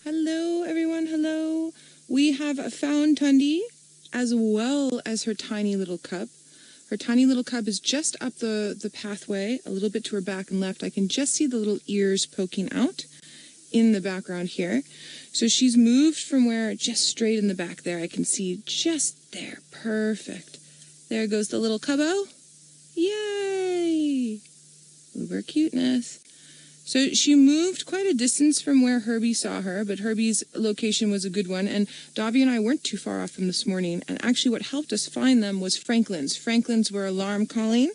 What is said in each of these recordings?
Hello, everyone. Hello. We have found Tandy as well as her tiny little cub. Her tiny little cub is just up the pathway, a little bit to her back and left. I can just see the little ears poking out in the background here. So she's moved from where, just straight in the back there. I can see just there. Perfect. There goes the little cubbo. Yay! Uber cuteness. So she moved quite a distance from where Herbie saw her, but Herbie's location was a good one, and Davi and I weren't too far off from this morning, and actually what helped us find them was Franklin's. Franklin's were alarm calling,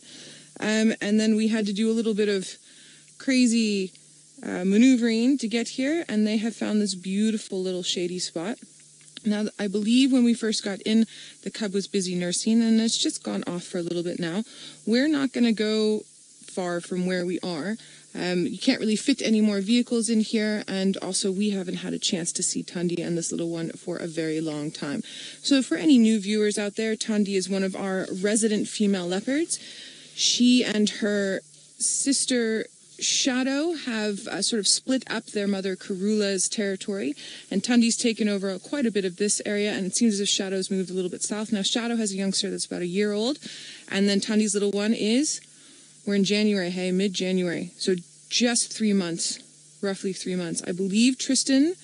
and then we had to do a little bit of crazy maneuvering to get here, and they have found this beautiful little shady spot. Now, I believe when we first got in, the cub was busy nursing, and it's just gone off for a little bit now. We're not going to go far from where we are. You can't really fit any more vehicles in here, and also we haven't had a chance to see Tandy and this little one for a very long time. So for any new viewers out there, Tandy is one of our resident female leopards. She and her sister Shadow have sort of split up their mother Karula's territory, and Tandy's taken over quite a bit of this area, and it seems as if Shadow's moved a little bit south. Now Shadow has a youngster that's about a year old, and then Tandy's little one is... We're in January, hey, mid-January. So just 3 months, roughly 3 months. I believe Tristan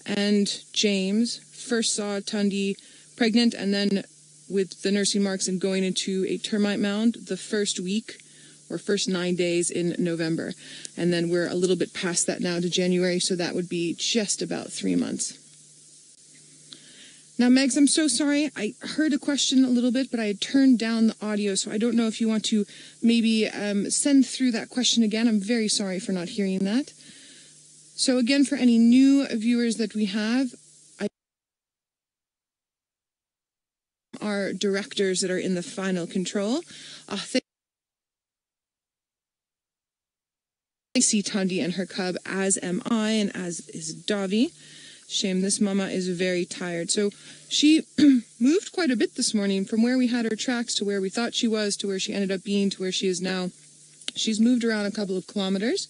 and James first saw Tandy pregnant and then with the nursing marks and going into a termite mound the first week or first 9 days in November. And then we're a little bit past that now to January, so that would be just about 3 months. Now, Megs, I'm so sorry. I heard a question a little bit, but I had turned down the audio, so I don't know if you want to maybe send through that question again. I'm very sorry for not hearing that. So again, for any new viewers that we have, our directors that are in the final control. I see Tandy and her cub, as am I, and as is Davi. Shame, this mama is very tired. So she moved quite a bit this morning from where we had her tracks to where we thought she was to where she ended up being to where she is now. She's moved around a couple of kilometers.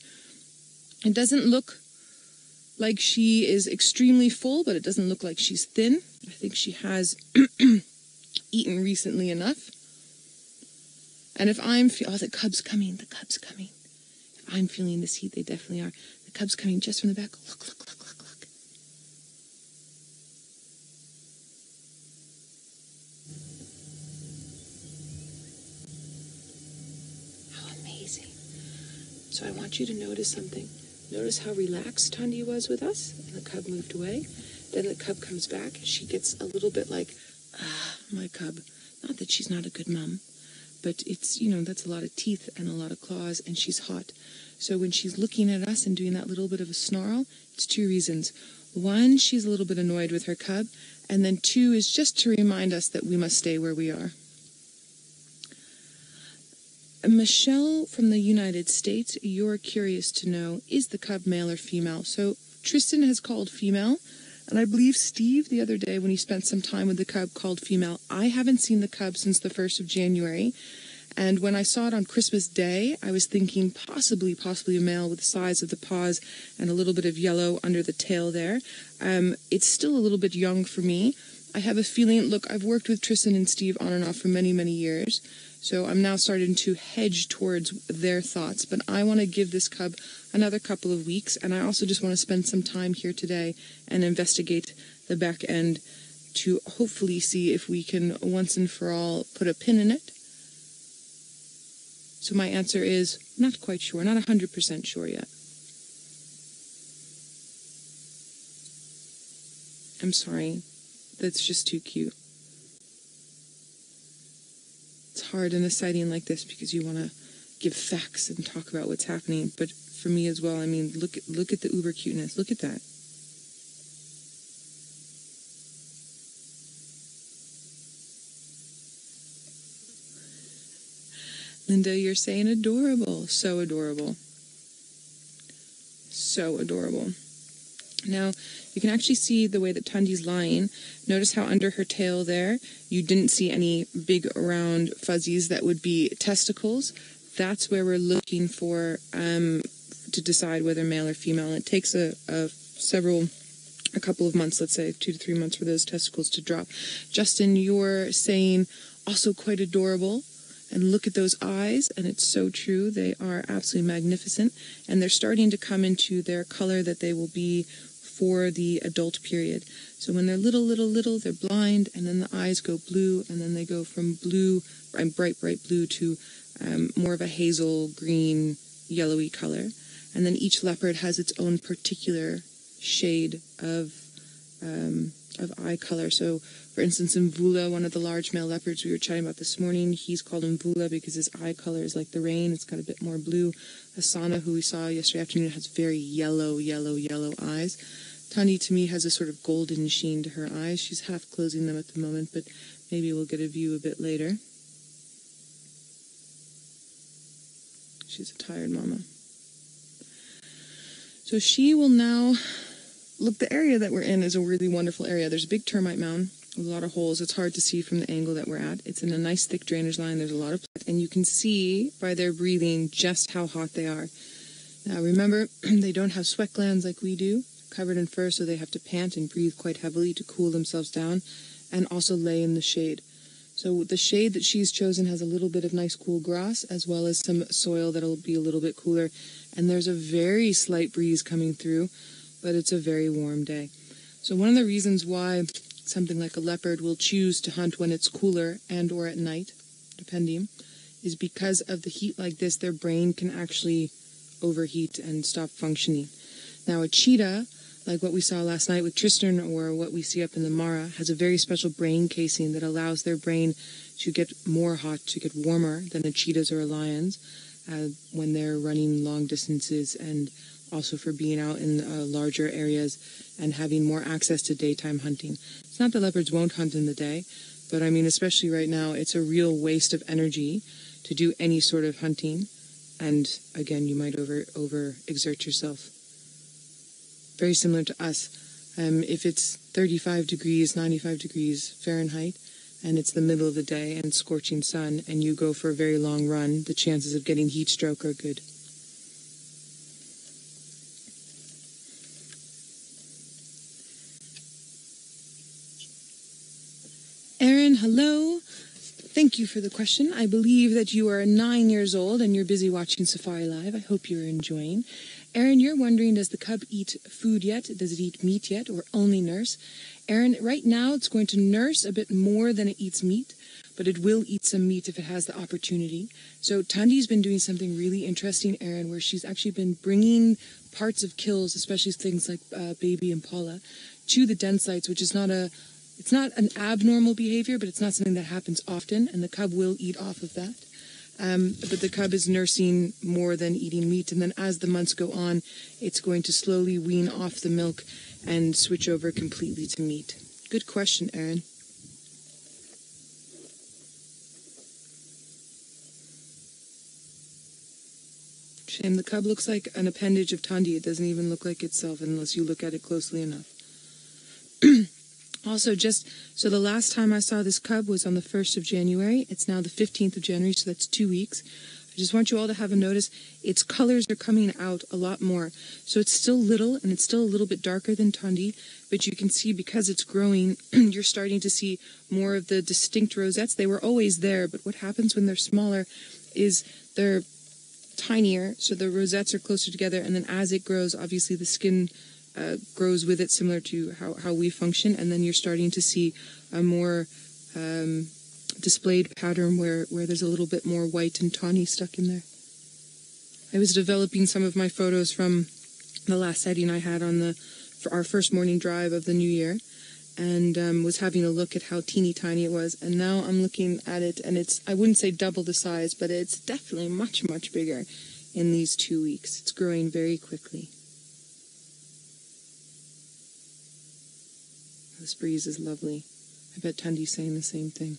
It doesn't look like she is extremely full, but it doesn't look like she's thin. I think she has eaten recently enough. And if I'm... Oh, the cub's coming. The cub's coming. If I'm feeling this heat, they definitely are. The cub's coming just from the back. Look, look, look, look, look. So I want you to notice something. Notice how relaxed Tandy was with us, and the cub moved away. Then the cub comes back, and she gets a little bit like, my cub. Not that she's not a good mom, but it's, you know, that's a lot of teeth and a lot of claws, and she's hot. So when she's looking at us and doing that little bit of a snarl, it's 2 reasons. 1, she's a little bit annoyed with her cub, and then 2 is just to remind us that we must stay where we are. Michelle from the United States, you're curious to know, is the cub male or female? So Tristan has called female, and I believe Steve the other day when he spent some time with the cub called female. I haven't seen the cub since the 1st of January, and when I saw it on Christmas Day, I was thinking possibly a male with the size of the paws and a little bit of yellow under the tail there. It's still a little bit young for me. I have a feeling, look, I've worked with Tristan and Steve on and off for many, many years. So I'm now starting to hedge towards their thoughts. But I want to give this cub another couple of weeks. And I also just want to spend some time here today and investigate the back end to hopefully see if we can once and for all put a pin in it. So my answer is not quite sure, not 100% sure yet. I'm sorry. That's just too cute. It's hard in a sighting like this because you want to give facts and talk about what's happening. But for me as well, I mean, look at the uber cuteness. Look at that. Linda, you're saying adorable. So adorable. So adorable. Now, you can actually see the way that Tandy's lying. Notice how under her tail there, you didn't see any big round fuzzies that would be testicles. That's where we're looking for to decide whether male or female. And it takes several a couple of months, let's say 2 to 3 months for those testicles to drop. Justin, you're saying also quite adorable. And look at those eyes, and it's so true. They are absolutely magnificent, and they're starting to come into their color that they will be for the adult period. So when they're little, they're blind, and then the eyes go blue, and then they go from blue, bright blue, to more of a hazel, green, yellowy color. And then each leopard has its own particular shade of eye color. So, for instance, Mvula, one of the large male leopards we were chatting about this morning, he's called Mvula because his eye color is like the rain. It's got a bit more blue. Asana, who we saw yesterday afternoon, has very yellow eyes. Tandy, to me, has a sort of golden sheen to her eyes. She's half closing them at the moment, but maybe we'll get a view a bit later. She's a tired mama. So she will now... Look, the area that we're in is a really wonderful area. There's a big termite mound with a lot of holes. It's hard to see from the angle that we're at. It's in a nice thick drainage line. There's a lot of... And you can see by their breathing just how hot they are. Now remember, they don't have sweat glands like we do, covered in fur, so they have to pant and breathe quite heavily to cool themselves down and also lay in the shade. So the shade that she's chosen has a little bit of nice cool grass as well as some soil that'll be a little bit cooler. And there's a very slight breeze coming through, but it's a very warm day. So one of the reasons why something like a leopard will choose to hunt when it's cooler and or at night, depending, is because of the heat like this, their brain can actually overheat and stop functioning. Now a cheetah, like what we saw last night with Tristan or what we see up in the Mara, has a very special brain casing that allows their brain to get more hot, to get warmer than a cheetah's or a lion's when they're running long distances, and also for being out in larger areas and having more access to daytime hunting. It's not that leopards won't hunt in the day, but I mean, especially right now, it's a real waste of energy to do any sort of hunting. And again, you might over-exert yourself. Very similar to us. If it's 35 degrees, 95 degrees Fahrenheit, and it's the middle of the day and scorching sun, and you go for a very long run, the chances of getting heat stroke are good. Erin, hello. Thank you for the question. I believe that you are 9 years old and you're busy watching Safari Live. I hope you're enjoying. Erin, you're wondering, does the cub eat food yet? Does it eat meat yet, or only nurse? Erin, right now it's going to nurse a bit more than it eats meat, but it will eat some meat if it has the opportunity. So Tandy's been doing something really interesting, Erin, where she's actually been bringing parts of kills, especially things like baby impala, to the den sites, which is it's not an abnormal behavior, but it's not something that happens often, and the cub will eat off of that. But the cub is nursing more than eating meat, and then as the months go on, it's going to slowly wean off the milk and switch over completely to meat. Good question, Erin. Shame, the cub looks like an appendage of Tandy. It doesn't even look like itself unless you look at it closely enough. Also, just so the last time I saw this cub was on the 1st of January. It's now the 15th of January, so that's 2 weeks. I just want you all to have a notice. Its colors are coming out a lot more. So it's still little, and it's still a little bit darker than Tandy, but you can see because it's growing, you're starting to see more of the distinct rosettes. They were always there, but what happens when they're smaller is they're tinier, so the rosettes are closer together, and then as it grows, obviously the skin grows with it, similar to how we function, and then you're starting to see a more displayed pattern where there's a little bit more white and tawny stuck in there. I was developing some of my photos from the last sighting I had for our first morning drive of the new year, and was having a look at how teeny tiny it was, and now I'm looking at it, and it's, I wouldn't say double the size, but it's definitely much, much bigger in these 2 weeks. It's growing very quickly. This breeze is lovely. I bet Tandy's saying the same thing.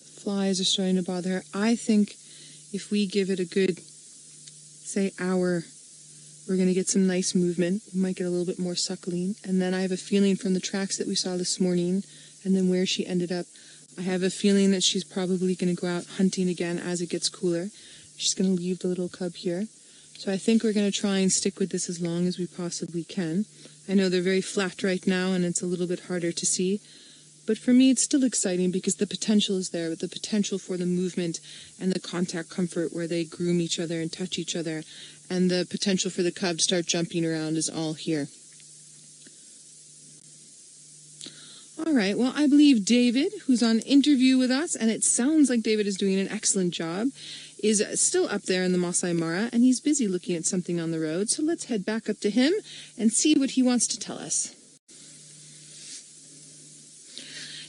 The flies are starting to bother her. I think if we give it a good, say, hour, we're going to get some nice movement. We might get a little bit more suckling. And then I have a feeling from the tracks that we saw this morning and then where she ended up, I have a feeling that she's probably going to go out hunting again as it gets cooler. She's going to leave the little cub here. So I think we're going to try and stick with this as long as we possibly can. I know they're very flat right now and it's a little bit harder to see. But for me, it's still exciting because the potential is there, with the potential for the movement and the contact comfort where they groom each other and touch each other. And the potential for the cub to start jumping around is all here. All right, well, I believe David, who's on interview with us, and it sounds like David is doing an excellent job, is still up there in the Masai Mara, and he's busy looking at something on the road. So let's head back up to him and see what he wants to tell us.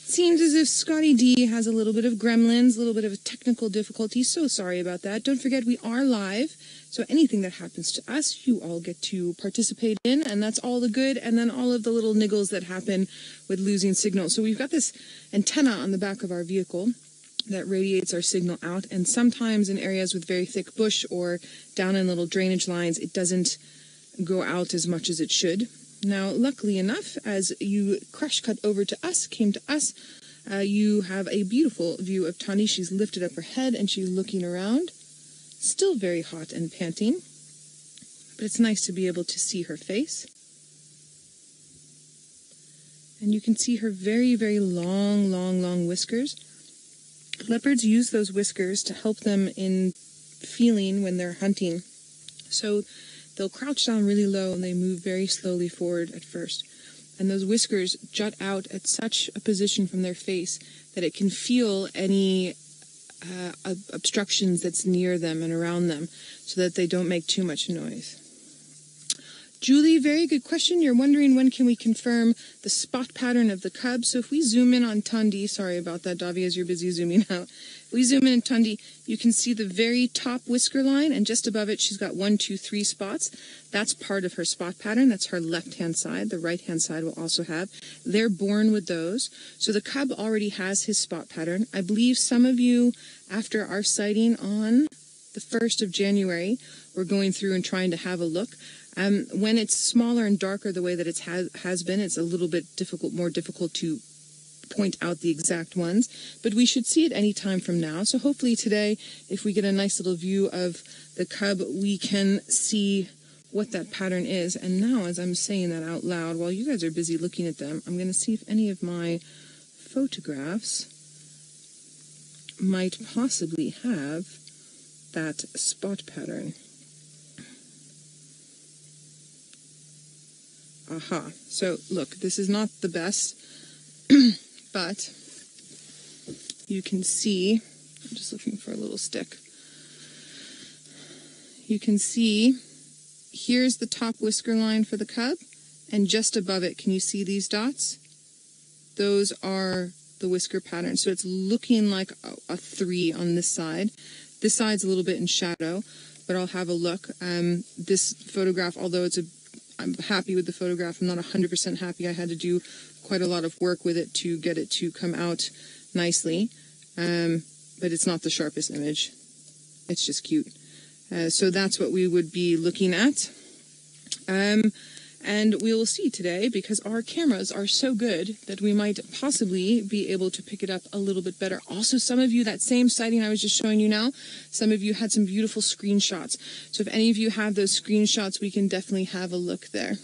Seems as if Scotty D has a little bit of gremlins, a little bit of a technical difficulty. So sorry about that. Don't forget, we are live. So anything that happens to us, you all get to participate in, and that's all the good, and then all of the little niggles that happen with losing signal. So we've got this antenna on the back of our vehicle that radiates our signal out, and sometimes in areas with very thick bush or down in little drainage lines, it doesn't go out as much as it should. Now, luckily enough, as you crash cut over to us, came to us, you have a beautiful view of Tandy. She's lifted up her head and she's looking around. Still very hot and panting, but it's nice to be able to see her face. And you can see her very, very long whiskers. Leopards use those whiskers to help them in feeling when they're hunting. So they'll crouch down really low and they move very slowly forward at first. And those whiskers jut out at such a position from their face that it can feel any obstructions that's near them and around them so that they don't make too much noise. Julie, very good question. You're wondering when can we confirm the spot pattern of the cub. So if we zoom in on Tandy, sorry about that, Davi, as you're busy zooming out. If we zoom in on Tandy, you can see the very top whisker line, and just above it, she's got 1, 2, 3 spots. That's part of her spot pattern. That's her left-hand side. The right-hand side will also have. They're born with those. So the cub already has his spot pattern. I believe some of you, after our sighting on the 1st of January, were going through and trying to have a look. When it's smaller and darker the way that it has been, it's a little bit more difficult to point out the exact ones, but we should see it any time from now. So hopefully today, if we get a nice little view of the cub, we can see what that pattern is. And now, as I'm saying that out loud, while you guys are busy looking at them, I'm going to see if any of my photographs might possibly have that spot pattern. Aha. So look, this is not the best, but you can see, I'm just looking for a little stick. You can see, here's the top whisker line for the cub, and just above it, can you see these dots? Those are the whisker pattern. So it's looking like a 3 on this side. This side's a little bit in shadow, but I'll have a look. This photograph, although I'm happy with the photograph, I'm not 100% happy. I had to do quite a lot of work with it to get it to come out nicely, but it's not the sharpest image. It's just cute. So that's what we would be looking at. And we will see today, because our cameras are so good that we might possibly be able to pick it up a little bit better. Also, some of you, that same sighting I was just showing you now, some of you had some beautiful screenshots. So if any of you have those screenshots, we can definitely have a look there.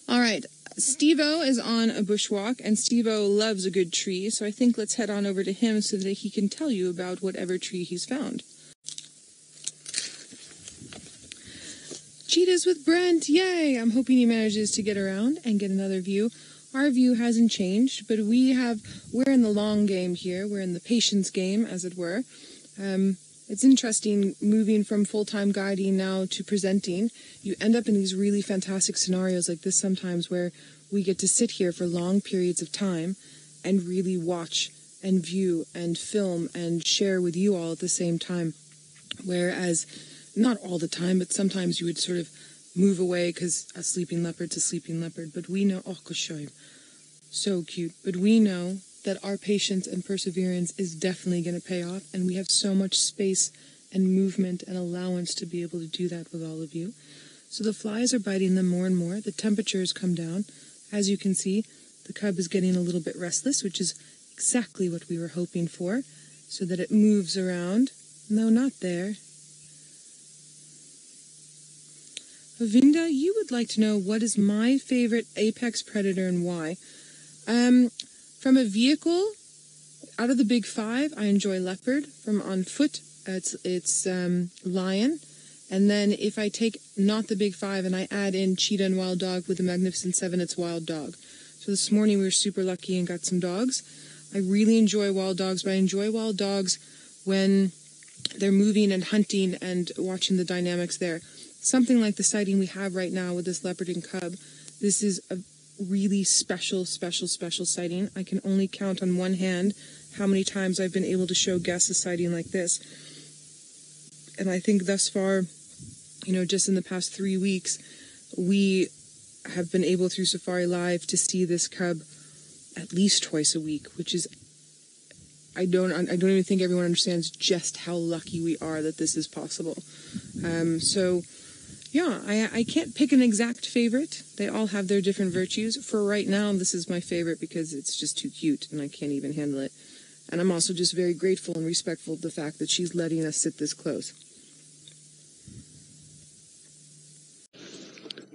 All right, Steve-O is on a bushwalk, and Steve-O loves a good tree. So I think let's head on over to him so that he can tell you about whatever tree he's found. Cheetahs with Brent, yay! I'm hoping he manages to get around and get another view. Our view hasn't changed, but we're in the long game here. We're in the patience game, as it were. It's interesting moving from full-time guiding now to presenting. You end up in these really fantastic scenarios like this sometimes, where we get to sit here for long periods of time and really watch and view and film and share with you all at the same time. Whereas, not all the time, but sometimes you would sort of move away because a sleeping leopard's a sleeping leopard. But we know, oh, Koshoim, so cute. But we know that our patience and perseverance is definitely going to pay off. And we have so much space and movement and allowance to be able to do that with all of you. So the flies are biting them more and more. The temperatures come down. As you can see, the cub is getting a little bit restless, which is exactly what we were hoping for, so that it moves around. No, not there. Vinda, you would like to know what is my favorite apex predator and why. From a vehicle, out of the big five, I enjoy leopard. From on foot, it's lion. And then if I take not the big five and I add in cheetah and wild dog with the Magnificent Seven, it's wild dog. So this morning we were super lucky and got some dogs. I really enjoy wild dogs, but I enjoy wild dogs when they're moving and hunting and watching the dynamics there. Something like the sighting we have right now with this leopard and cub. This is a really special sighting. I can only count on one hand how many times I've been able to show guests a sighting like this. And I think thus far, just in the past 3 weeks, we have been able through Safari Live to see this cub at least twice a week, which is, I don't even think everyone understands just how lucky we are that this is possible. So yeah, I can't pick an exact favorite. They all have their different virtues. For right now, this is my favorite because it's just too cute and I can't even handle it. And I'm also just very grateful and respectful of the fact that she's letting us sit this close.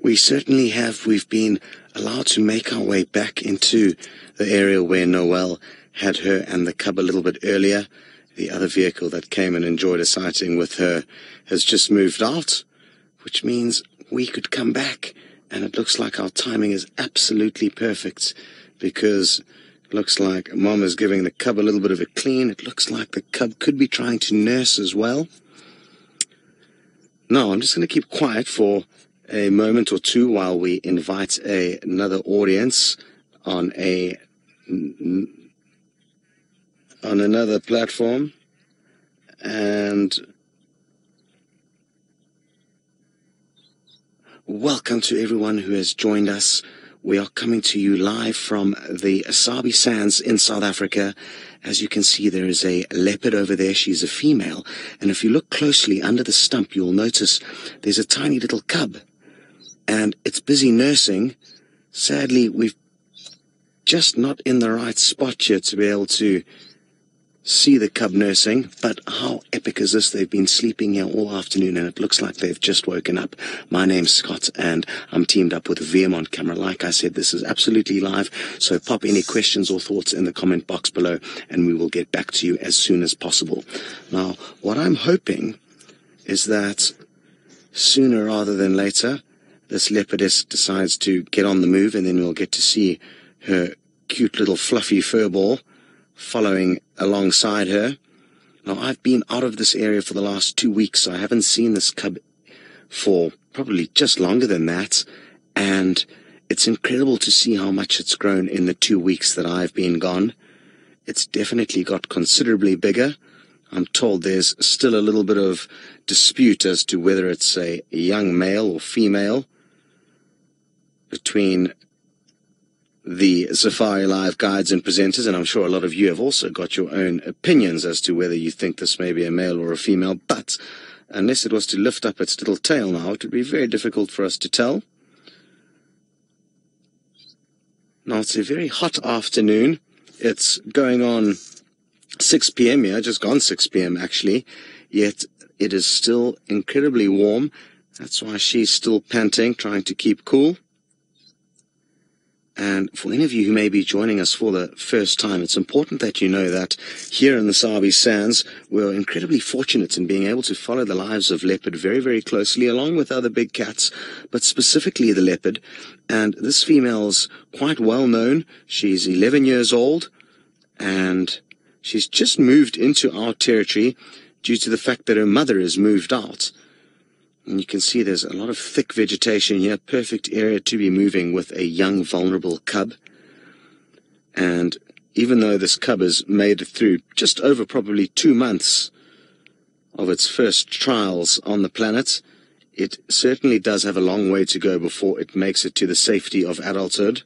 We certainly have. We've been allowed to make our way back into the area where Noelle had her and the cub a little bit earlier. The other vehicle that came and enjoyed a sighting with her has just moved out, which means we could come back. And it looks like our timing is absolutely perfect because it looks like Mom is giving the cub a little bit of a clean. It looks like the cub could be trying to nurse as well. Now, I'm just going to keep quiet for a moment or two while we invite another audience on another platform. And welcome to everyone who has joined us. We are coming to you live from the Sabi Sands in South Africa. As you can see, there is a leopard over there. She's a female. And if you look closely under the stump, you'll notice there's a tiny little cub. And it's busy nursing. Sadly, we've just not in the right spot here to be able to see the cub nursing, but how epic is this? They've been sleeping here all afternoon and it looks like they've just woken up. My name's Scott and I'm teamed up with VM on camera. Like I said, this is absolutely live, so pop any questions or thoughts in the comment box below and we will get back to you as soon as possible. Now, what I'm hoping is that sooner rather than later, this leopardess decides to get on the move and then we'll get to see her cute little fluffy fur ball following alongside her. Now, I've been out of this area for the last 2 weeks, so I haven't seen this cub for probably just longer than that, and it's incredible to see how much it's grown in the 2 weeks that I've been gone. It's definitely got considerably bigger. I'm told there's still a little bit of dispute as to whether it's a young male or female between the Safari Live guides and presenters, and I'm sure a lot of you have also got your own opinions as to whether you think this may be a male or a female, but unless it was to lift up its little tail now, it would be very difficult for us to tell. Now, it's a very hot afternoon. It's going on 6 p.m. here, just gone 6 p.m. actually, yet it is still incredibly warm. That's why she's still panting, trying to keep cool. And for any of you who may be joining us for the first time, it's important that you know that here in the Sabi Sands, we're incredibly fortunate in being able to follow the lives of leopard very, very closely, along with other big cats, but specifically the leopard. And this female's quite well known. She's 11 years old, and she's just moved into our territory due to the fact that her mother has moved out. And you can see there's a lot of thick vegetation here, perfect area to be moving with a young, vulnerable cub. And even though this cub has made it through just over probably 2 months of its first trials on the planet, it certainly does have a long way to go before it makes it to the safety of adulthood.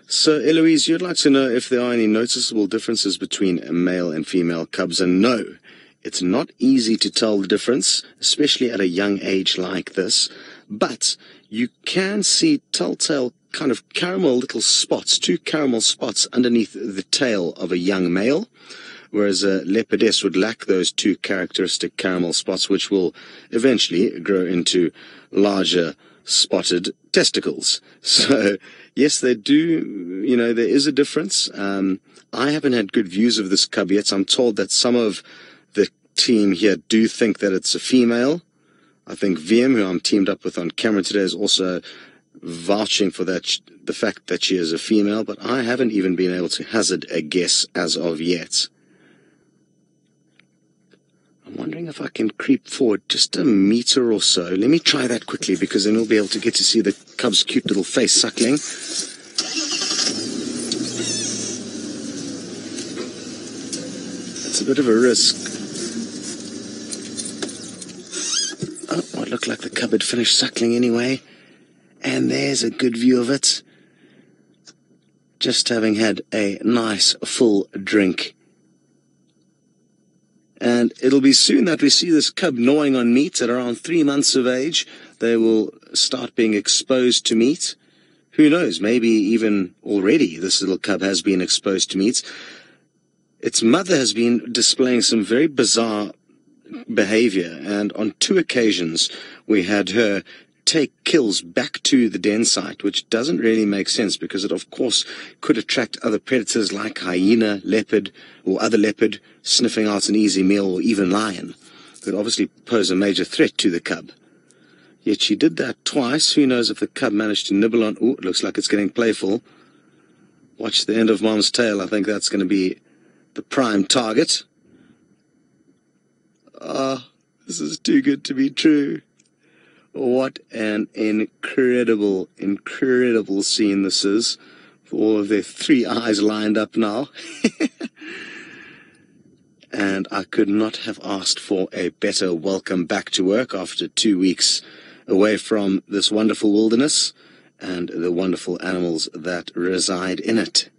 So, Eloise, you'd like to know if there are any noticeable differences between male and female cubs, and no. It's not easy to tell the difference, especially at a young age like this, but you can see telltale kind of caramel little spots, 2 caramel spots underneath the tail of a young male, whereas a leopardess would lack those two characteristic caramel spots, which will eventually grow into larger spotted testicles. So, yes, they do, there is a difference. I haven't had good views of this cub yet, so I'm told that some of the team here do think that it's a female. I think VM, who I'm teamed up with on camera today, is also vouching for that, the fact that she is a female, but I haven't even been able to hazard a guess as of yet. I'm wondering if I can creep forward just a meter or so. Let me try that quickly, because then we'll be able to get to see the cub's cute little face suckling. It's a bit of a risk. Oh, it looked like the cub had finished suckling anyway. And there's a good view of it. Just having had a nice full drink. And it'll be soon that we see this cub gnawing on meat. At around 3 months of age, they will start being exposed to meat. Who knows, maybe even already this little cub has been exposed to meat. Its mother has been displaying some very bizarre behavior, and on 2 occasions we had her take kills back to the den site, which doesn't really make sense, because it of course could attract other predators like hyena, leopard, or other leopard sniffing out an easy meal, or even lion. It would obviously pose a major threat to the cub. Yet she did that twice. Who knows if the cub managed to nibble on... Oh, it looks like it's getting playful. Watch the end of Mom's tail. I think that's going to be the prime target. Ah, this is too good to be true. What an incredible, incredible scene this is. For all of their 3 eyes lined up now. And I could not have asked for a better welcome back to work after 2 weeks away from this wonderful wilderness and the wonderful animals that reside in it.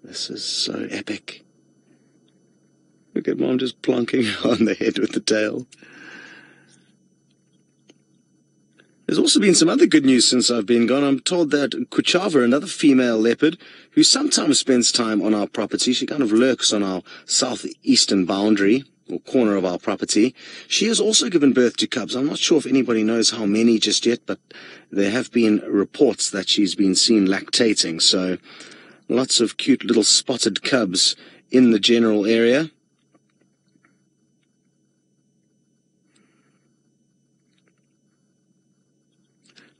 This is so epic. Look at Mom just plonking on the head with the tail. There's also been some other good news since I've been gone. I'm told that Chitwa, another female leopard, who sometimes spends time on our property, she kind of lurks on our southeastern boundary, or corner of our property, she has also given birth to cubs. I'm not sure if anybody knows how many just yet, but there have been reports that she's been seen lactating. So lots of cute little spotted cubs in the general area.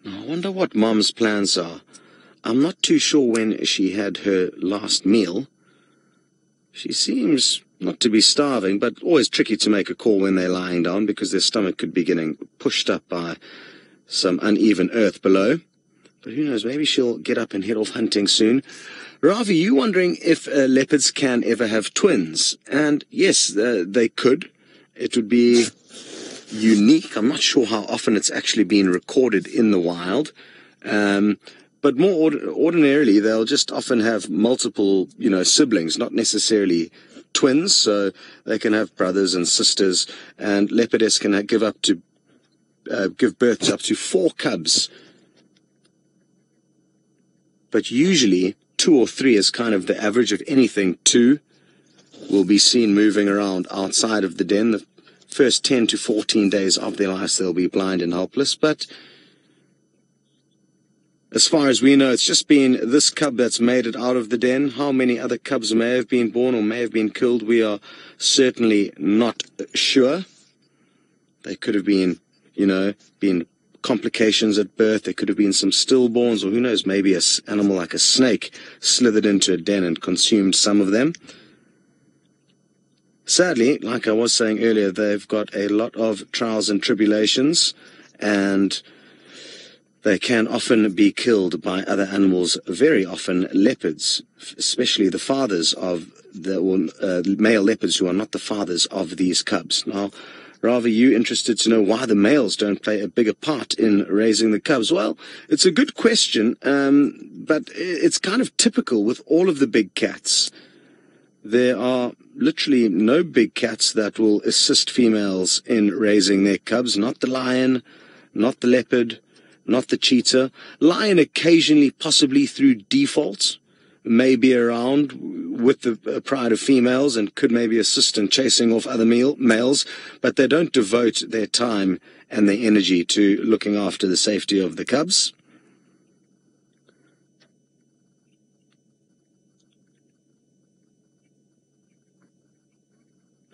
Now, I wonder what Mom's plans are. I'm not too sure when she had her last meal. She seems not to be starving, but always tricky to make a call when they're lying down, because their stomach could be getting pushed up by some uneven earth below. But who knows, maybe she'll get up and head off hunting soon. Ravi, you wondering if leopards can ever have twins? And yes, they could. It would be unique. I'm not sure how often it's actually been recorded in the wild. But more ordinarily, they'll just often have multiple, siblings, not necessarily twins. So they can have brothers and sisters, and leopardess can give birth to up to 4 cubs. But usually 2 or 3 is kind of the average. Of anything, 2 will be seen moving around outside of the den. The first 10 to 14 days of their lives, they'll be blind and helpless. But as far as we know, it's just been this cub that's made it out of the den. How many other cubs may have been born or may have been killed, we are certainly not sure. They could have been, been complications at birth. There could have been some stillborns, or who knows, maybe an animal like a snake slithered into a den and consumed some of them. Sadly, like I was saying earlier, they've got a lot of trials and tribulations, and they can often be killed by other animals, very often leopards, especially the fathers of the male leopards who are not the fathers of these cubs. Now, Ravi, you interested to know why the males don't play a bigger part in raising the cubs? Well, it's a good question, but it's kind of typical with all of the big cats. There are literally no big cats that will assist females in raising their cubs. Not the lion, not the leopard, not the cheetah. Lion occasionally, possibly through default, may be around with the pride of females and could maybe assist in chasing off other males, but they don't devote their time and their energy to looking after the safety of the cubs.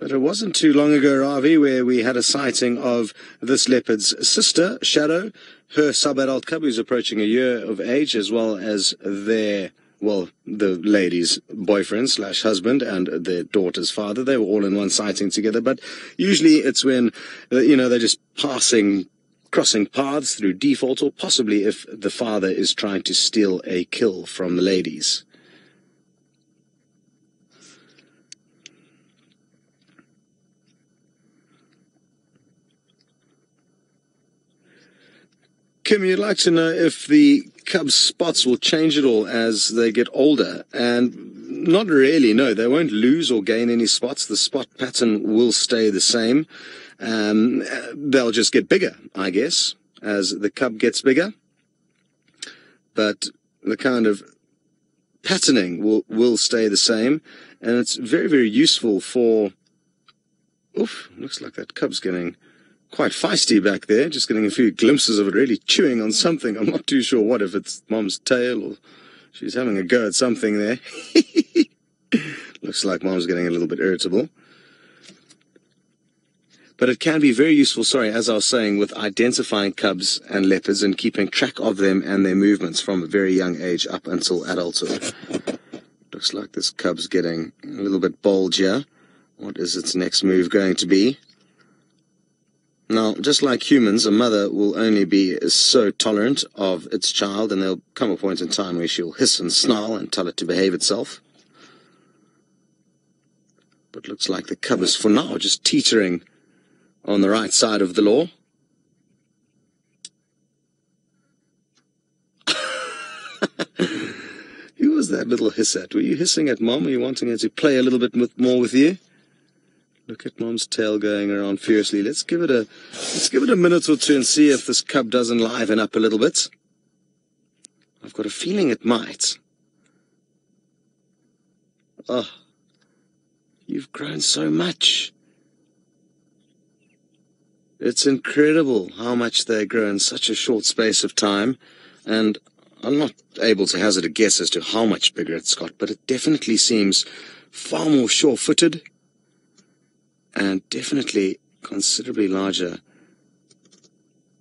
But it wasn't too long ago, Ravi, where we had a sighting of this leopard's sister, Shadow, her sub-adult cub who's approaching a year of age, as well as their, well, the lady's boyfriend / husband and their daughter's father. They were all in one sighting together, but usually it's when, they're just crossing paths through default, or possibly if the father is trying to steal a kill from the ladies. Kim, you'd like to know if the cubs' spots will change at all as they get older, and not really, no, they won't lose or gain any spots. The spot pattern will stay the same. They'll just get bigger, I guess, as the cub gets bigger, but the kind of patterning will stay the same, and it's very, very useful for... Oof, looks like that cub's getting quite feisty back there, just getting a few glimpses of it really chewing on something. I'm not too sure what, if it's Mom's tail or she's having a go at something there. Looks like Mom's getting a little bit irritable. But it can be very useful, as I was saying, with identifying cubs and leopards and keeping track of them and their movements from a very young age up until adulthood. Looks like this cub's getting a little bit bold here. What is its next move going to be? Now, just like humans, a mother will only be so tolerant of its child, and there'll come a point in time where she'll hiss and snarl and tell it to behave itself. But looks like the cub is, for now, just teetering on the right side of the law. Who was that little hiss at? Were you hissing at Mom? Were you wanting her to play a little bit more with you? Look at Mom's tail going around fiercely. Let's give it a minute or two and see if this cub doesn't liven up a little bit. I've got a feeling it might. Oh, you've grown so much. It's incredible how much they grow in such a short space of time, and I'm not able to hazard a guess as to how much bigger it's got, but it definitely seems far more sure-footed, and definitely considerably larger,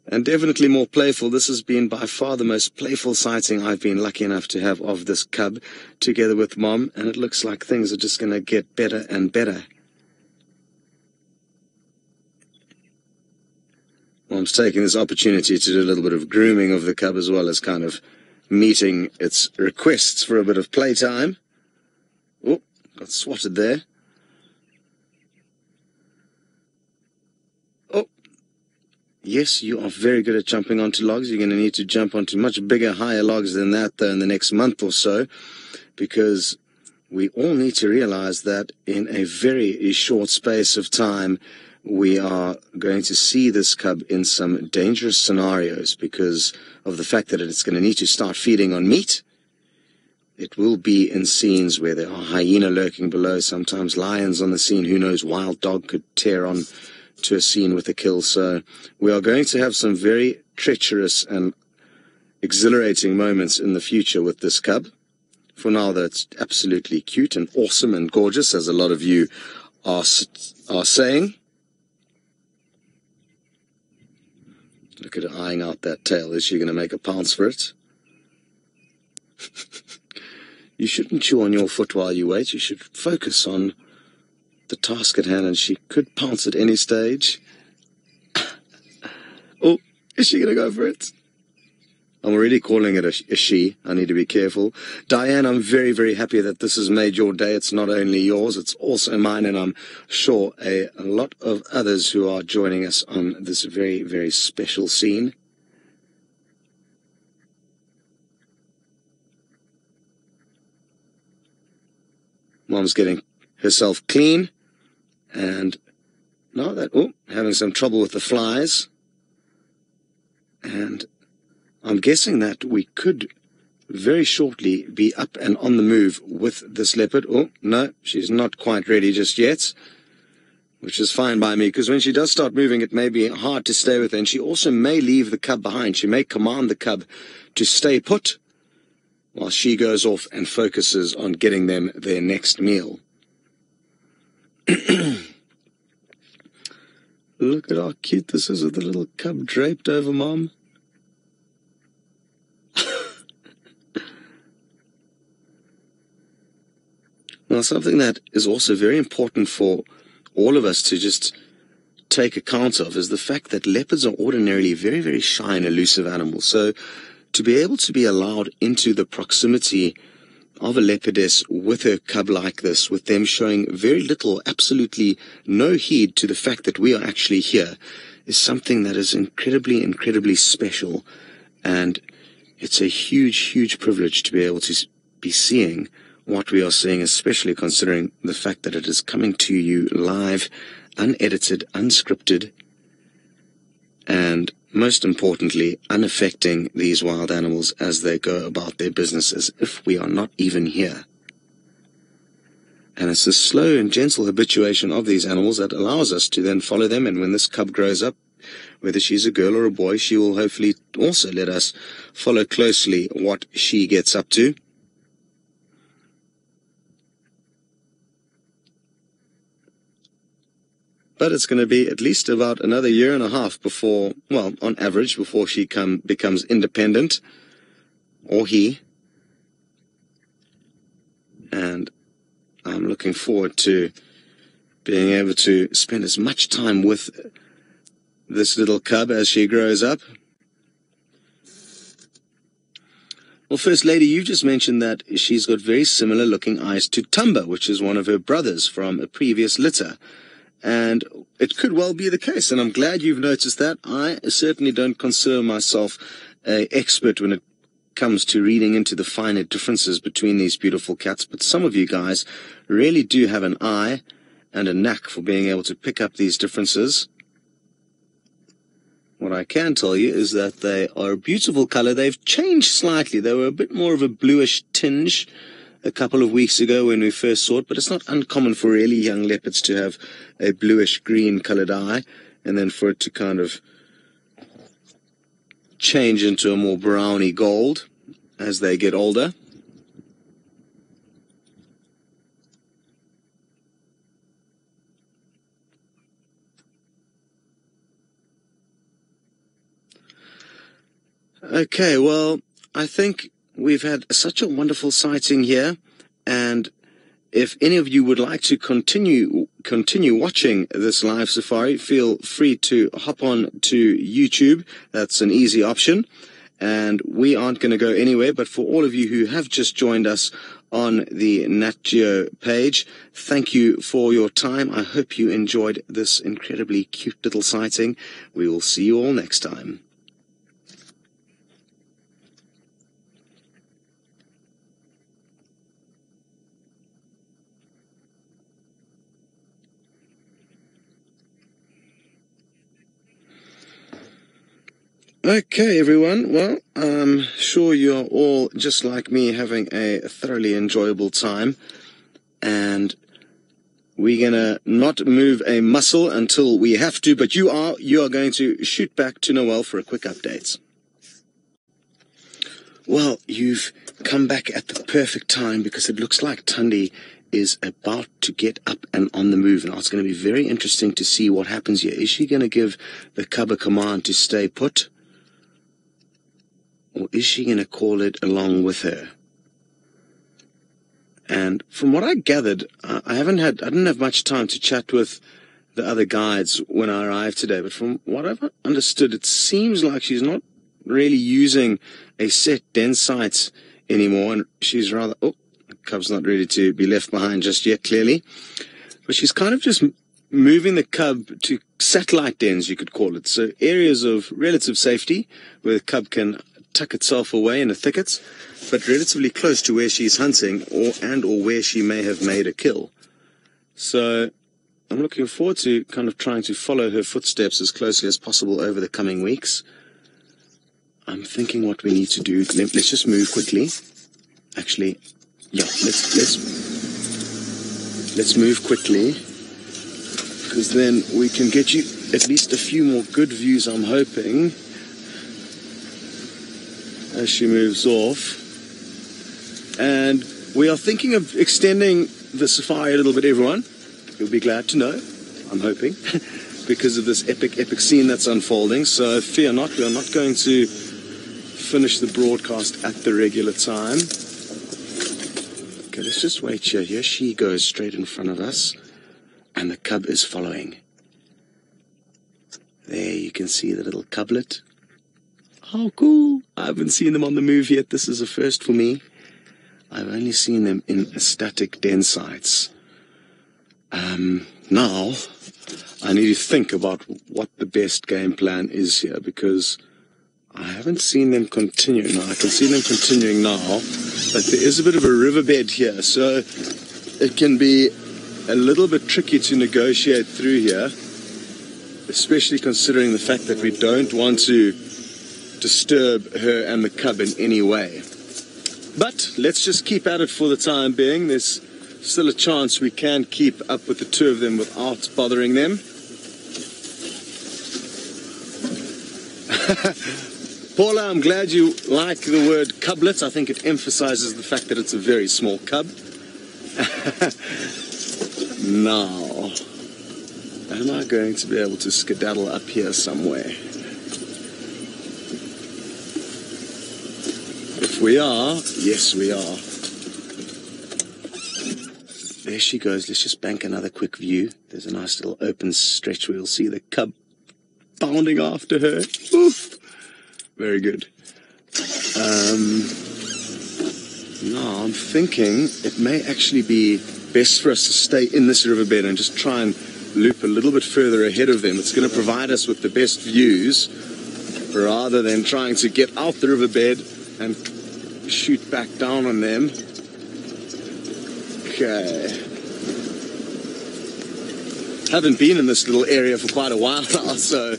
and definitely more playful. This has been by far the most playful sighting I've been lucky enough to have of this cub, together with Mom, and it looks like things are just going to get better and better. Mom's taking this opportunity to do a little bit of grooming of the cub, as well as kind of meeting its requests for a bit of playtime. Oh, got swatted there. Yes, you are very good at jumping onto logs. You're going to need to jump onto much bigger, higher logs than that, though, in the next month or so, because we all need to realize that in a very short space of time, we are going to see this cub in some dangerous scenarios because of the fact that it's going to need to start feeding on meat. It will be in scenes where there are hyena lurking below, sometimes lions on the scene. Who knows, wild dog could tear on to a scene with a kill. So we are going to have some very treacherous and exhilarating moments in the future with this cub. For now, though, it's absolutely cute and awesome and gorgeous, as a lot of you are saying. Look at her eyeing out that tail. Is she going to make a pounce for it? You shouldn't chew on your foot while you wait. You should focus on the task at hand, and she could pounce at any stage. Oh, is she going to go for it? I'm already calling it a she. I need to be careful. Diane, I'm very, very happy that this has made your day. It's not only yours, it's also mine, and I'm sure a lot of others who are joining us on this very, very special scene. Mom's getting herself clean. And now that, having some trouble with the flies. And I'm guessing that we could very shortly be up and on the move with this leopard. Oh, no, she's not quite ready just yet, which is fine by me, because when she does start moving, it may be hard to stay with her, and she also may leave the cub behind. She may command the cub to stay put while she goes off and focuses on getting them their next meal. Look at how cute this is with the little cub draped over mom. Now, something that is also very important for all of us to just take account of is the fact that leopards are ordinarily very, very shy and elusive animals. So to be able to be allowed into the proximity of a leopardess with her cub like this, with them showing very little, absolutely no heed to the fact that we are actually here, is something that is incredibly, incredibly special. And it's a huge, huge privilege to be able to be seeing what we are seeing, especially considering the fact that it is coming to you live, unedited, unscripted, and most importantly, unaffecting these wild animals as they go about their business as if we are not even here. And it's a slow and gentle habituation of these animals that allows us to then follow them, and when this cub grows up, whether she's a girl or a boy, she will hopefully also let us follow closely what she gets up to. But it's going to be at least about another year and a half before, well, on average, before she becomes independent, or he. And I'm looking forward to being able to spend as much time with this little cub as she grows up. Well, First Lady, you just mentioned that she's got very similar looking eyes to Tumba, which is one of her brothers from a previous litter. And it could well be the case, and I'm glad you've noticed that. I certainly don't consider myself an expert when it comes to reading into the finer differences between these beautiful cats, but some of you guys really do have an eye and a knack for being able to pick up these differences. What I can tell you is that they are a beautiful color. They've changed slightly. They were a bit more of a bluish tinge a couple of weeks ago when we first saw it, but it's not uncommon for really young leopards to have a bluish green colored eye, and then for it to kind of change into a more browny gold as they get older. Okay, well, I think we've had such a wonderful sighting here, and if any of you would like to continue watching this live safari, feel free to hop on to YouTube. That's an easy option, and we aren't going to go anywhere. But for all of you who have just joined us on the Nat Geo page, thank you for your time. I hope you enjoyed this incredibly cute little sighting. We will see you all next time. Okay, everyone. Well, I'm sure you're all, just like me, having a thoroughly enjoyable time. And we're going to not move a muscle until we have to, but you are going to shoot back to Noel for a quick update. Well, you've come back at the perfect time, because it looks like Tandy is about to get up and on the move. Now, it's going to be very interesting to see what happens here. Is she going to give the cub a command to stay put? Or is she going to call it along with her? And from what I gathered, I didn't have much time to chat with the other guides when I arrived today, but from what I've understood, it seems like she's not really using a set den site anymore, and she's rather, the cub's not ready to be left behind just yet, clearly, but she's kind of just moving the cub to satellite dens, you could call it, so areas of relative safety where the cub can tuck itself away in the thickets, but relatively close to where she's hunting or where she may have made a kill. So I'm looking forward to kind of trying to follow her footsteps as closely as possible over the coming weeks. I'm thinking what we need to do. Let's just move quickly. Actually, yeah, let's move quickly, because then we can get you at least a few more good views, I'm hoping, as she moves off. And we are thinking of extending the safari a little bit, everyone. You'll be glad to know, I'm hoping, because of this epic scene that's unfolding. So fear not, we are not going to finish the broadcast at the regular time. Okay, let's just wait here. Here she goes straight in front of us, and the cub is following. There you can see the little cublet. How cool! I haven't seen them on the move yet. This is a first for me. I've only seen them in static den sites. Now, I need to think about what the best game plan is here, because I haven't seen them continue. Now, I can see them continuing now, but there is a bit of a riverbed here, so it can be a little bit tricky to negotiate through here, especially considering the fact that we don't want to disturb her and the cub in any way. But let's just keep at it for the time being. There's still a chance we can keep up with the two of them without bothering them. Paula, I'm glad you like the word cublet. I think it emphasizes the fact that it's a very small cub. Now, am I going to be able to skedaddle up here somewhere? If we are, yes we are. There she goes. Let's just bank another quick view. There's a nice little open stretch where you'll see the cub bounding after her. Oof. Very good. Now I'm thinking it may actually be best for us to stay in this riverbed and just try and loop a little bit further ahead of them. It's going to provide us with the best views rather than trying to get out the riverbed and shoot back down on them. Okay. Haven't been in this little area for quite a while now, so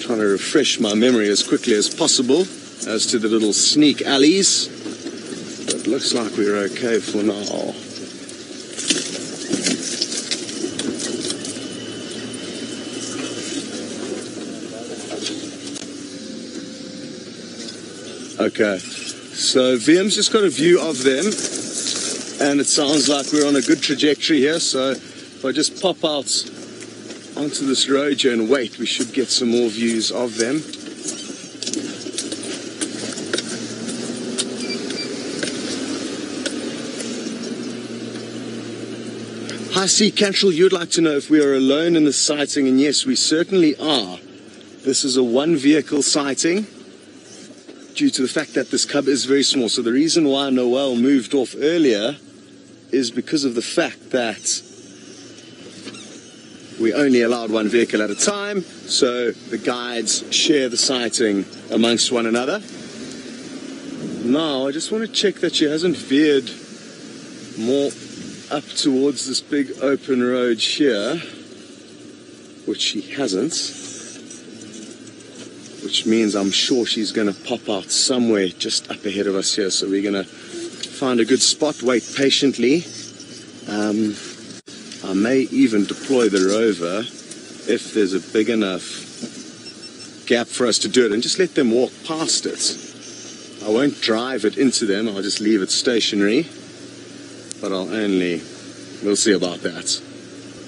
trying to refresh my memory as quickly as possible as to the little sneak alleys. But looks like we're okay for now. Okay, so VM's just got a view of them, and it sounds like we're on a good trajectory here. So if I just pop out onto this road here and wait, we should get some more views of them. Hi, C. Cantrell, you'd like to know if we are alone in the sighting, and yes, we certainly are. This is a one-vehicle sighting, due to the fact that this cub is very small. So the reason why Noel moved off earlier is because of the fact that we only allowed one vehicle at a time, so the guides share the sighting amongst one another. Now, I just want to check that she hasn't veered more up towards this big open road here, which she hasn't. Which means I'm sure she's going to pop out somewhere just up ahead of us here. So we're going to find a good spot, wait patiently. I may even deploy the rover if there's a big enough gap for us to do it, and just let them walk past it. I won't drive it into them, I'll just leave it stationary. But we'll see about that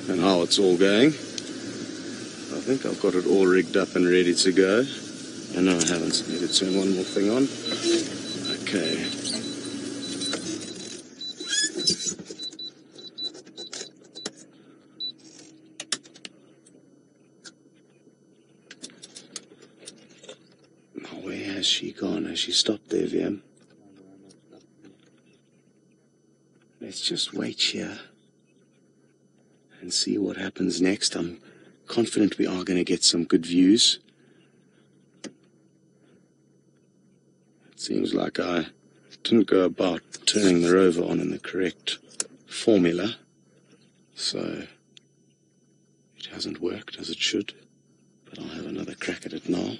and how it's all going. I think I've got it all rigged up and ready to go. And no, I haven't. I need to turn one more thing on. Okay. Now, where has she gone? Has she stopped there, VM? Let's just wait here and see what happens next. I'm confident we are going to get some good views. It seems like I didn't go about turning the rover on in the correct formula, so it hasn't worked as it should, but I'll have another crack at it now.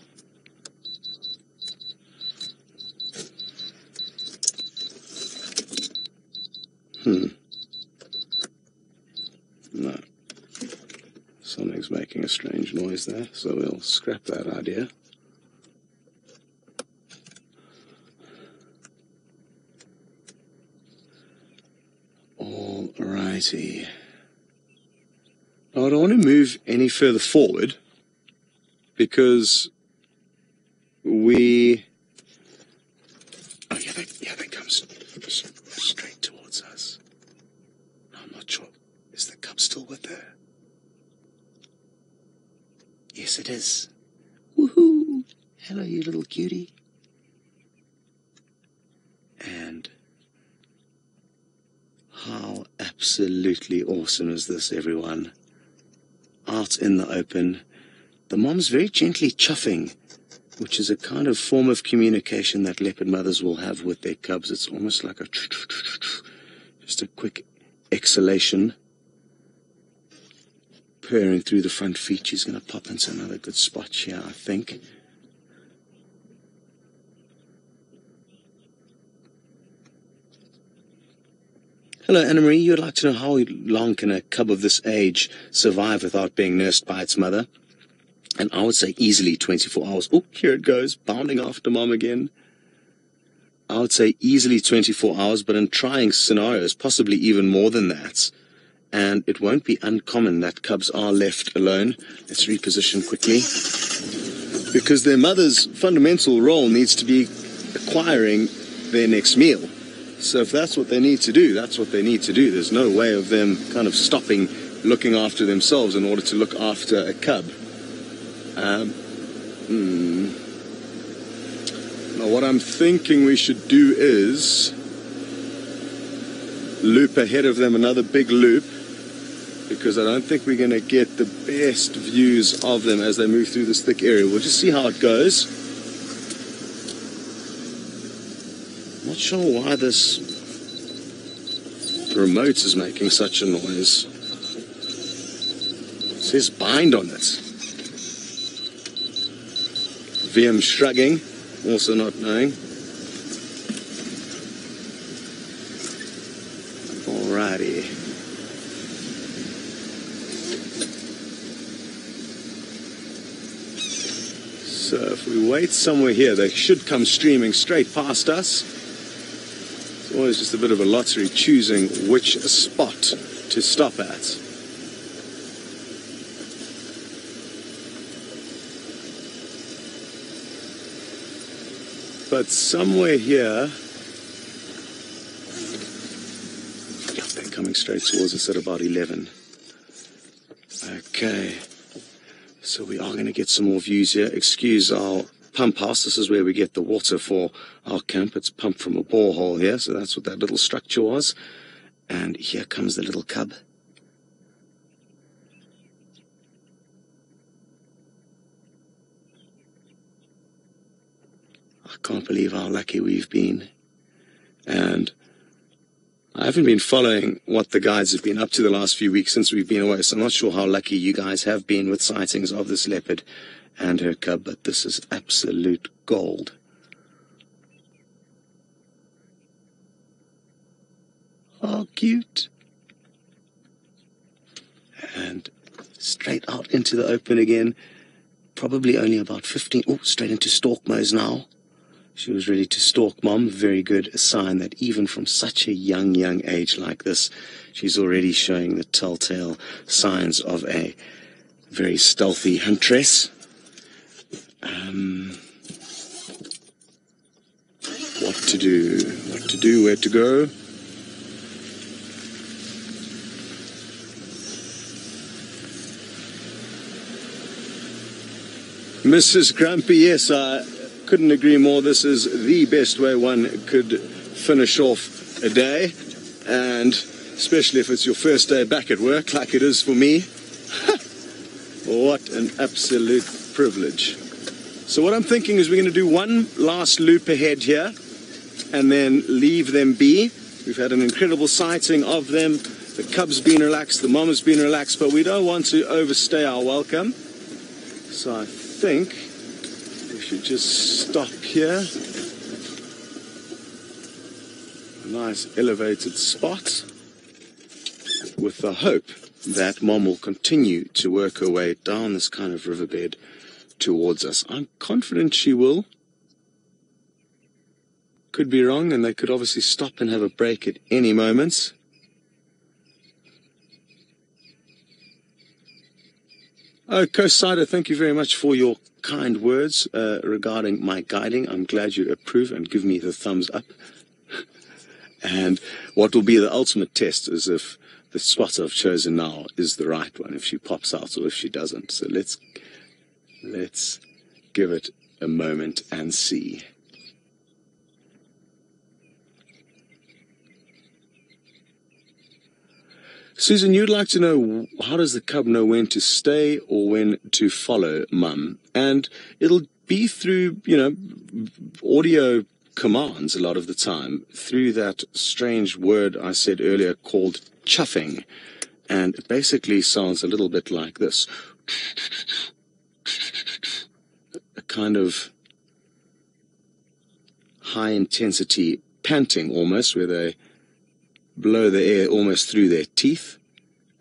No. Something's making a strange noise there, so we'll scrap that idea. Alrighty. Now I don't want to move any further forward because we... Oh, yeah, they come straight towards us. No, I'm not sure. Is the cub still with her? Yes, it is. Woohoo! Hello, you little cutie. And how absolutely awesome is this, everyone? Out in the open. The mom's very gently chuffing, which is a kind of form of communication that leopard mothers will have with their cubs. It's almost like a just a quick exhalation. Purring through the front feet. She's going to pop into another good spot here, I think. Hello, Anna-Marie. You'd like to know how long can a cub of this age survive without being nursed by its mother? And I would say easily 24 hours. Oh, here it goes, bounding after mom again. I would say easily 24 hours, but in trying scenarios, possibly even more than that. And it won't be uncommon that cubs are left alone. Let's reposition quickly. Because their mother's fundamental role needs to be acquiring their next meal. So if that's what they need to do, that's what they need to do. There's no way of them kind of stopping looking after themselves in order to look after a cub. Now what I'm thinking we should do is loop ahead of them, another big loop, because I don't think we're going to get the best views of them as they move through this thick area. We'll just see how it goes. Not sure why this remote is making such a noise. It says bind on it. VM shrugging, also not knowing. Alrighty. So if we wait somewhere here, they should come streaming straight past us. It's always just a bit of a lottery choosing which spot to stop at. But somewhere here, yep, they're coming straight towards us at about 11. Okay. So we are going to get some more views here. Excuse our pump house. This is where we get the water for our camp. It's pumped from a borehole here, so that's what that little structure was. And here comes the little cub. I can't believe how lucky we've been. And I haven't been following what the guides have been up to the last few weeks since we've been away, so I'm not sure how lucky you guys have been with sightings of this leopard and her cub, but this is absolute gold. Oh, cute. And straight out into the open again. Probably only about 15. Oh, straight into stalk mode now. She was ready to stalk mom. Very good. A sign that even from such a young age like this, she's already showing the telltale signs of a very stealthy huntress. What to do, where to go. Mrs. Grumpy, yes, I couldn't agree more. This is the best way one could finish off a day, and especially if it's your first day back at work, like it is for me. What an absolute privilege. So what I'm thinking is we're going to do one last loop ahead here, and then leave them be. We've had an incredible sighting of them. The cub's been relaxed, the mom has been relaxed, but we don't want to overstay our welcome. So I think we should just stop here. A nice elevated spot. with the hope that Mom will continue to work her way down this kind of riverbed towards us. I'm confident she will. Could be wrong, and they could obviously stop and have a break at any moment. Oh, Co-Sider, thank you very much for your kind words regarding my guiding. I'm glad you approve and give me the thumbs up. And what will be the ultimate test is if the spot I've chosen now is the right one, if she pops out or if she doesn't. So let's give it a moment and see. Susan, you'd like to know, how does the cub know when to stay or when to follow Mum? And it'll be through, audio commands a lot of the time, through that strange word I said earlier called chuffing. And it basically sounds a little bit like this. A kind of high intensity panting almost, where they blow the air almost through their teeth.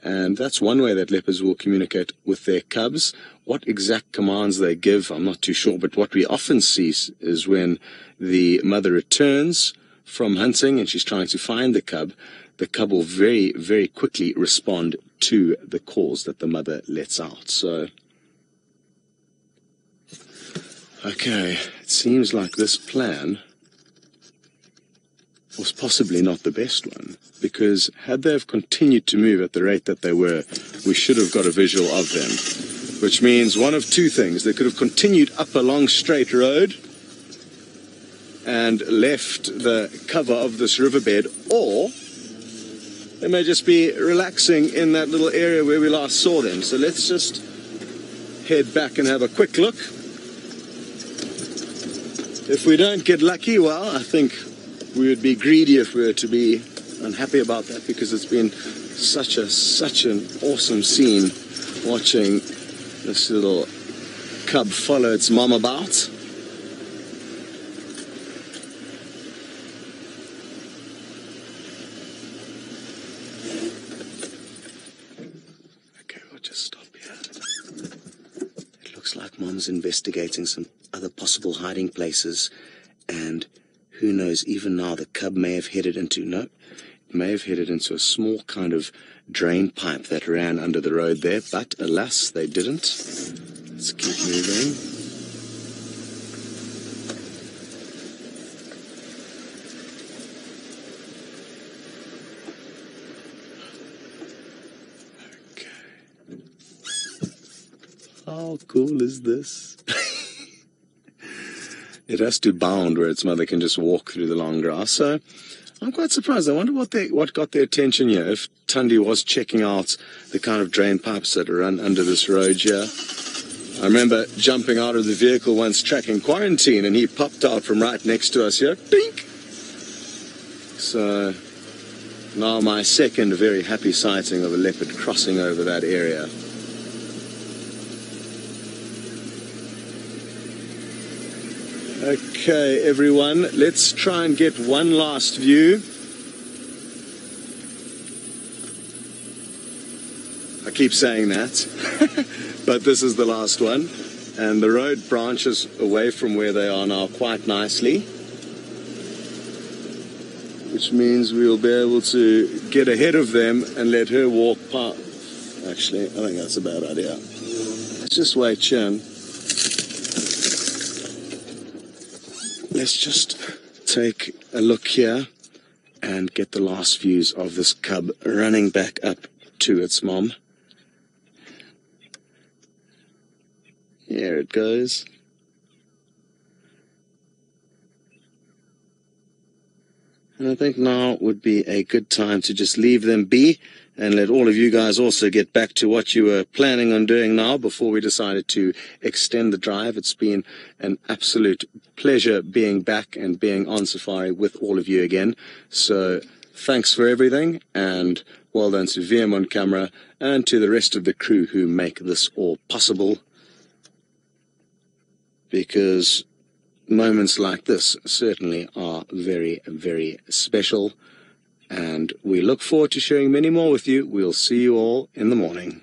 And that's one way that leopards will communicate with their cubs. What exact commands they give, I'm not too sure, but what we often see is when the mother returns from hunting and she's trying to find the cub will very, very quickly respond to the calls that the mother lets out. So, okay, it seems like this plan was possibly not the best one, because had they have continued to move at the rate that they were, we should have got a visual of them, which means one of two things. They could have continued up a long straight road and left the cover of this riverbed, or they may just be relaxing in that little area where we last saw them. So let's just head back and have a quick look. If we don't get lucky, well, I think we would be greedy if we were to be unhappy about that, because it's been such an awesome scene watching this little cub follow its mom about. Okay, we'll just stop here. It looks like Mom's investigating some other possible hiding places, and who knows, even now the cub may have headed into, a small kind of drain pipe that ran under the road there, but alas, they didn't. Let's keep moving. Okay. How cool is this? It has to bound where its mother can just walk through the long grass. So I'm quite surprised. I wonder what got their attention here. If Tandy was checking out the kind of drain pipes that run under this road here. I remember jumping out of the vehicle once tracking Quarantine, and he popped out from right next to us here. Dink! So now my second very happy sighting of a leopard crossing over that area. Okay, everyone, let's try and get one last view. I keep saying that, but this is the last one. And the road branches away from where they are now quite nicely, which means we'll be able to get ahead of them and let her walk past. Actually, I think that's a bad idea. Let's just wait, Chin. Let's just take a look here and get the last views of this cub running back up to its mom. Here it goes. And I think now would be a good time to just leave them be and let all of you guys also get back to what you were planning on doing now before we decided to extend the drive. It's been an absolute pleasure being back and being on safari with all of you again. So thanks for everything, and well done to VM on camera and to the rest of the crew who make this all possible, because moments like this certainly are very, very special. And we look forward to sharing many more with you. We'll see you all in the morning.